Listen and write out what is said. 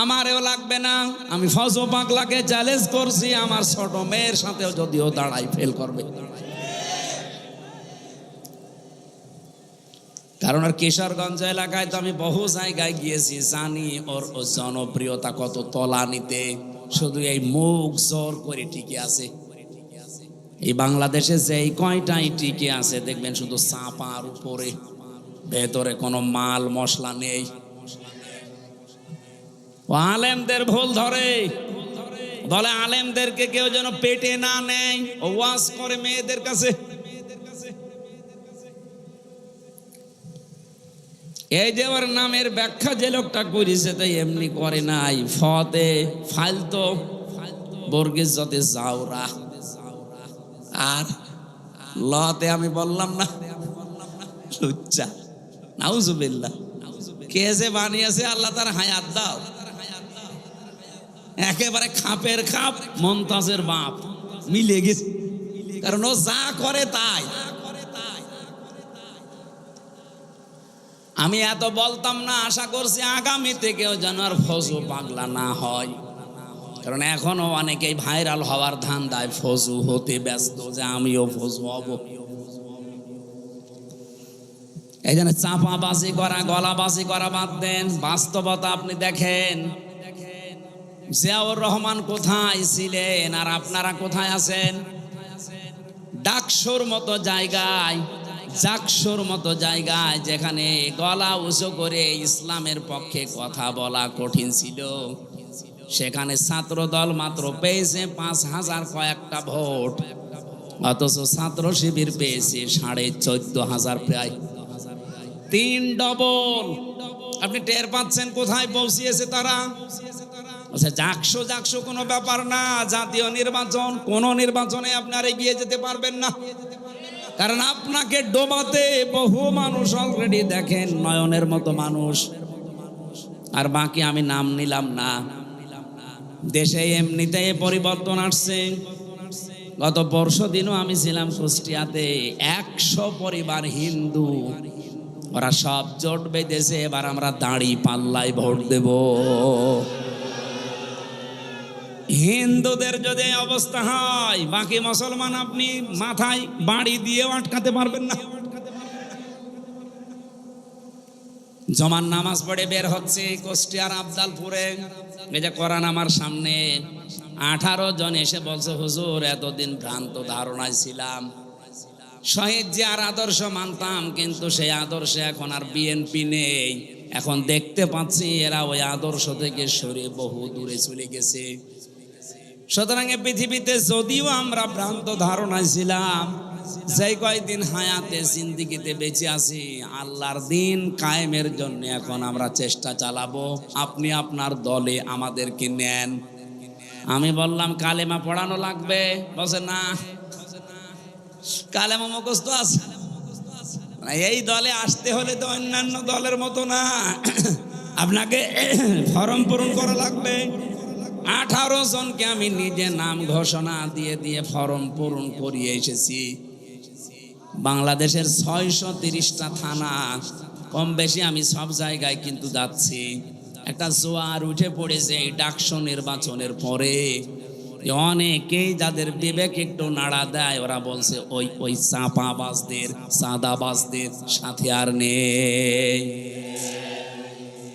আমারও লাগবে না। আমি ফজো পাগলাকে চ্যালেঞ্জ করছি, আমার ছোট মেয়ের সাথেও যদিও দাঁড়াই ফেল করবে। কারণ আর কিশোরগঞ্জ এলাকায় তো আমি বহু জায়গায় গিয়েছি, জানি ওর জনপ্রিয়তা কত তলানিতে। শুধু এই মুখ জোর করে টিকে আছে। এই বাংলাদেশে যে কয়টাই টিকে আছে দেখবেন শুধু চাপার উপরে, ভেতরে কোনো মাল মশলা নেই। আলেমদের ভুল ধরে, বলে আলেমদেরকে কেউ যেন পেটে না নেয়, ও ওয়াজ করে মেয়েদের কাছে। এই যে ওর নামের ব্যাখ্যা যে লোকটা করেছে তাই এমনি করে নাই, ফতে ফালতো বর্গের যতে জাউরা, আর লতে আমি বললাম না লুচ্চা। নাউজুবিল্লাহ। কে যে বানিয়েছে আল্লাহ তার হায়াত দাও। একেবারে খাপের খাপ মমতাজের বাপ মিলে গেছে, কারণ ও যা করে তাই। আমি এত বলতাম না, আশা করছি আগামী থেকেও যেন আর ফজু পাগলা না হয়। কারণ এখনো অনেকেই ভাইরাল হওয়ার ধান্দায় ফজু হতে ব্যস্ত, যে আমিও ফজু হব। এই জন্য চাপাবাজি করা, গলাবাজি করা বাদ দেন। বাস্তবতা আপনি দেখেন, জিয়াউর রহমান কোথায় ছিলেন আর আপনারা কোথায় আছেন? ডাকসুর মতো জায়গায়, জাকসুর মতো জায়গায়, যেখানে গলা উঁচু করে ইসলামের পক্ষে কথা বলা কঠিন ছিল, সেখানে ছাত্র দল মাত্র পেয়েছে 5,000 কয়েকটা ভোট, অথচ ছাত্র শিবির পেয়েছে 14,500, প্রায় 3 ডবল। আপনি টের পাচ্ছেন কোথায় পৌঁছিয়েছে তারা? আচ্ছা, জাকসু কোনো ব্যাপার না। জাতীয় নির্বাচন, কোন নির্বাচনে আপনারা এগিয়ে যেতে পারবেন না, কারণ আপনাকে ডোবাতে বহু মানুষ অলরেডি দেখেন, নয়নের মতো মানুষ। আর বাকি আমি নাম নিলাম না। দেশে এমনিতে পরিবর্তন আসছে। গত পরশুদিনও আমি ছিলাম কুষ্টিয়াতে, 100 পরিবার হিন্দু, ওরা সব জোট বেঁধেছে, এবার আমরা দাঁড়ি পাল্লায় ভোট দেব। হিন্দুদের যদি অবস্থা হয়, বাকি মুসলমান আপনি মাথায় বাড়ি দিয়েও আটকাতে পারবেন না। জমান নামাজ পড়ে বের হচ্ছে কুষ্টিয়ার আবদালপুরে, এই যে কোরআন আমার সামনে, 18 জন এসে বলছে, হুজুর এতদিন ভ্রান্ত ধারণায় ছিলাম, শহীদ জিয়ার আদর্শ মানতাম, কিন্তু সেই আদর্শে এখন আর বিএনপি নেই। এখন দেখতে পাচ্ছি এরা ওই আদর্শ থেকে সরে বহু দূরে চলে গেছে। সুতরাং পৃথিবীতে যদিও আমরা ভ্রান্ত ধারণায় ছিলাম, যেই কয়দিন হায়াতে জিন্দিগিতে বেঁচে আছি, আল্লাহর দিন কায়েমের জন্য এখন আমরা চেষ্টা চালাবো। আপনি আপনার দলে আমাদেরকে নেন। আমি বললাম কালেমা পড়ানো লাগবে, বলছে না, কালেমা মুখস্থ আছে। এই দলে আসতে হলে তো অন্যান্য দলের মতো না, আপনাকে ফর্ম পূরণ করা লাগবে। 18 জনকে আমি নিজে নাম ঘোষণা দিয়ে দিয়ে ফর্ম পূরণ করিয়ে এসেছি। বাংলাদেশের 630টা থানা, কম বেশি আমি সব জায়গায় কিন্তু যাচ্ছি। একটা জোয়ার উঠে পড়েছে এই ডাকসু নির্বাচনের পরে। অনেকেই যাদের বিবেক একটু নাড়া দেয়, ওরা বলছে ওই চাপাবাজদের, সাদাবাজদের সাথে আর নেই।